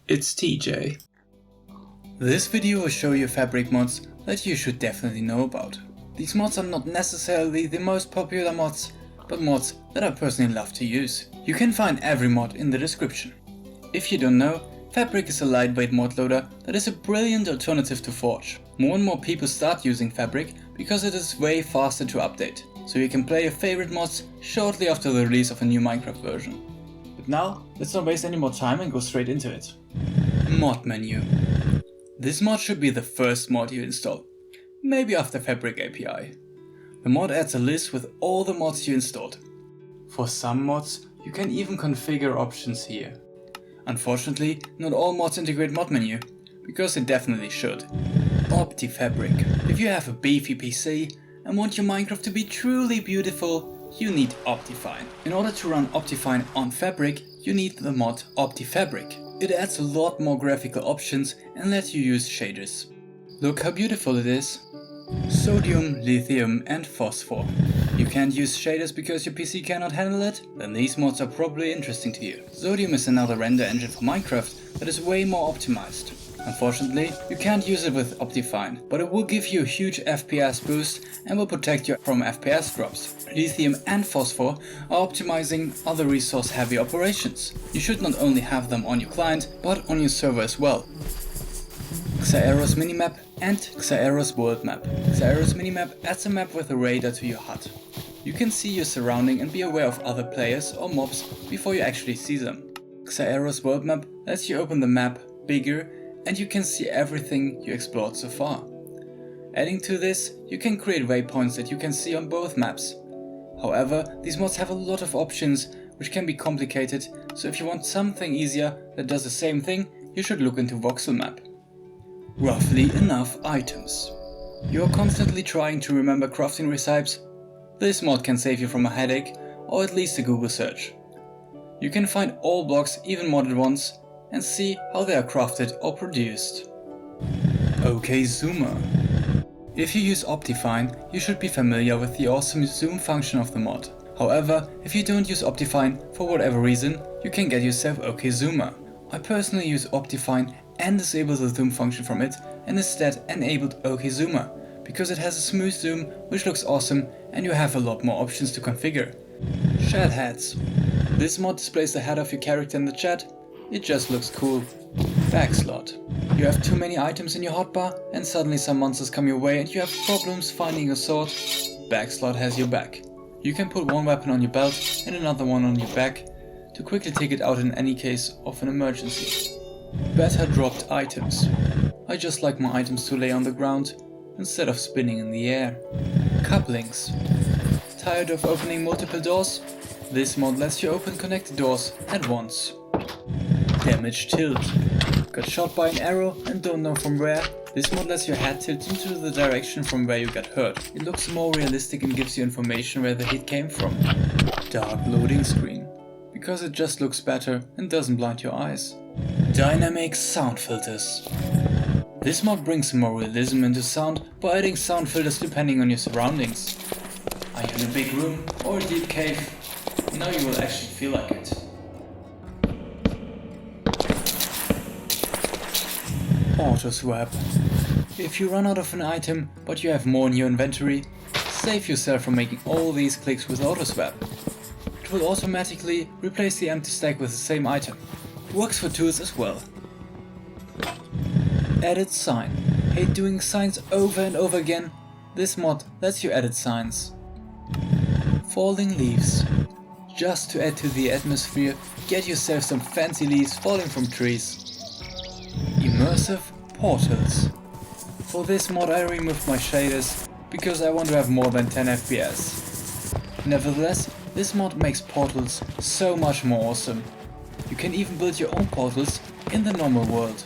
it's TeaJay. This video will show you fabric mods that you should definitely know about. These mods are not necessarily the most popular mods, but mods that I personally love to use. You can find every mod in the description. If you don't know, Fabric is a lightweight mod loader that is a brilliant alternative to Forge. More and more people start using Fabric because it is way faster to update, so you can play your favorite mods shortly after the release of a new Minecraft version. But now, let's not waste any more time and go straight into it. Modmenu. This mod should be the first mod you install, maybe after Fabric API. The mod adds a list with all the mods you installed. For some mods, you can even configure options here. Unfortunately, not all mods integrate Modmenu, because it definitely should. Optifabric. If you have a beefy PC and want your Minecraft to be truly beautiful, you need Optifine. In order to run Optifine on Fabric, you need the mod Optifabric. It adds a lot more graphical options and lets you use shaders. Look how beautiful it is. Sodium, lithium and phosphor. You can't use shaders because your PC cannot handle it? Then these mods are probably interesting to you. Sodium is another render engine for Minecraft that is way more optimized. Unfortunately, you can't use it with Optifine, but it will give you a huge FPS boost and will protect you from FPS drops. Lithium and phosphor are optimizing other resource heavy operations. You should not only have them on your client, but on your server as well. Xaero's Minimap and Xaero's World Map. Xaero's Minimap adds a map with a radar to your HUD. You can see your surrounding and be aware of other players or mobs before you actually see them. Xaero's World Map lets you open the map bigger and you can see everything you explored so far. Adding to this, you can create waypoints that you can see on both maps. However, these mods have a lot of options which can be complicated, so if you want something easier that does the same thing, you should look into Voxel Map. Roughly enough items. You're constantly trying to remember crafting recipes? This mod can save you from a headache, or at least a Google search. You can find all blocks, even modded ones, and see how they are crafted or produced. OKZoomer. If you use Optifine, you should be familiar with the awesome zoom function of the mod. However, if you don't use Optifine for whatever reason, you can get yourself OKZoomer. I personally use Optifine and disable the zoom function from it and instead enabled OKZoomer because it has a smooth zoom which looks awesome and you have a lot more options to configure. ChatHeads. This mod displays the head of your character in the chat. It just looks cool. Backslot. You have too many items in your hotbar and suddenly some monsters come your way and you have problems finding a sword. Backslot has your back. You can put one weapon on your belt and another one on your back to quickly take it out in any case of an emergency. BetterDroppedItems. I just like my items to lay on the ground instead of spinning in the air. Couplings. Tired of opening multiple doors? This mod lets you open connected doors at once. DamageTilt. Got shot by an arrow and don't know from where? This mod lets your head tilt into the direction from where you got hurt. It looks more realistic and gives you information where the hit came from. DarkLoadingScreen. Because it just looks better and doesn't blind your eyes. DynamicSoundFilters. This mod brings more realism into sound by adding sound filters depending on your surroundings. Are you in a big room or a deep cave? Now you will actually feel like it. AutoSwap. If you run out of an item but you have more in your inventory, save yourself from making all these clicks with AutoSwap. It will automatically replace the empty stack with the same item. Works for tools as well. EditSign. Hate doing signs over and over again? This mod lets you edit signs. FallingLeaves. Just to add to the atmosphere, get yourself some fancy leaves falling from trees. Immersive Portals. For this mod I removed my shaders because I want to have more than 10 FPS. Nevertheless, this mod makes portals so much more awesome. You can even build your own portals in the normal world.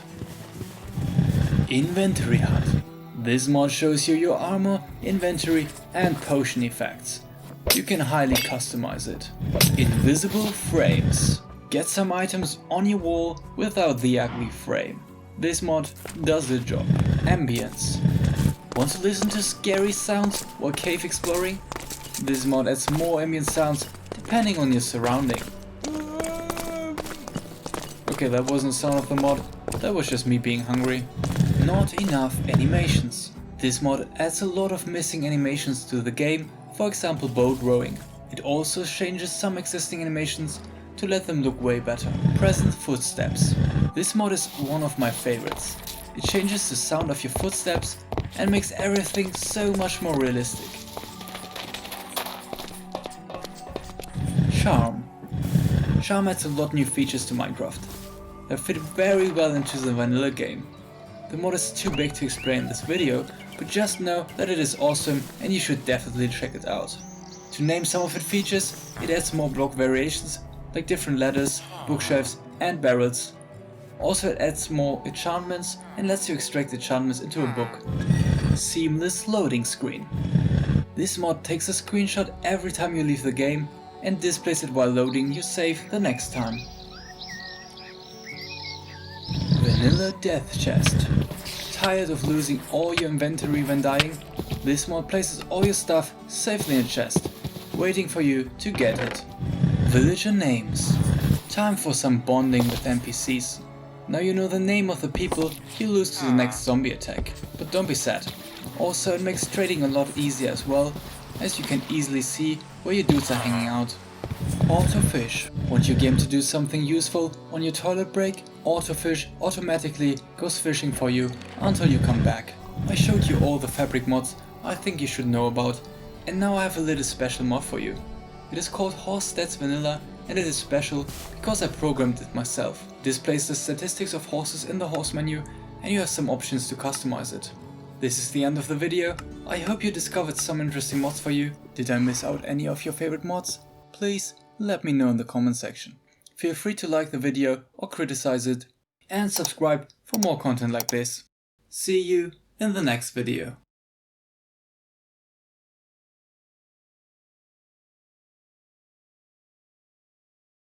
InventoryHUD. This mod shows you your armor, inventory and potion effects. You can highly customize it. InvisibleFrames. Get some items on your wall without the ugly frame. This mod does the job. MAmbience. Want to listen to scary sounds while cave exploring? This mod adds more ambient sounds depending on your surrounding. Okay, that wasn't the sound of the mod, that was just me being hungry. Not enough animations. This mod adds a lot of missing animations to the game, for example boat rowing. It also changes some existing animations to let them look way better. PresenceFootsteps. This mod is one of my favorites. It changes the sound of your footsteps and makes everything so much more realistic. Charm. Charm adds a lot of new features to Minecraft that fit very well into the vanilla game. The mod is too big to explain in this video, but just know that it is awesome and you should definitely check it out. To name some of its features, it adds more block variations like different ladders, bookshelves and barrels. Also it adds more enchantments and lets you extract enchantments into a book. Seamless loading screen. This mod takes a screenshot every time you leave the game and displays it while loading your save the next time. VanillaDeathChest. Tired of losing all your inventory when dying? This mod places all your stuff safely in a chest, waiting for you to get it. Villager names. Time for some bonding with NPCs. Now you know the name of the people you lose to the next zombie attack. But don't be sad. Also it makes trading a lot easier as well, as you can easily see where your dudes are hanging out. AutoFish. Want your game to do something useful on your toilet break? AutoFish automatically goes fishing for you until you come back. I showed you all the fabric mods I think you should know about, and now I have a little special mod for you. It is called Horse Stats Vanilla and it is special because I programmed it myself. It displays the statistics of horses in the horse menu and you have some options to customize it. This is the end of the video. I hope you discovered some interesting mods for you. Did I miss out any of your favorite mods? Please let me know in the comment section. Feel free to like the video or criticize it and subscribe for more content like this. See you in the next video.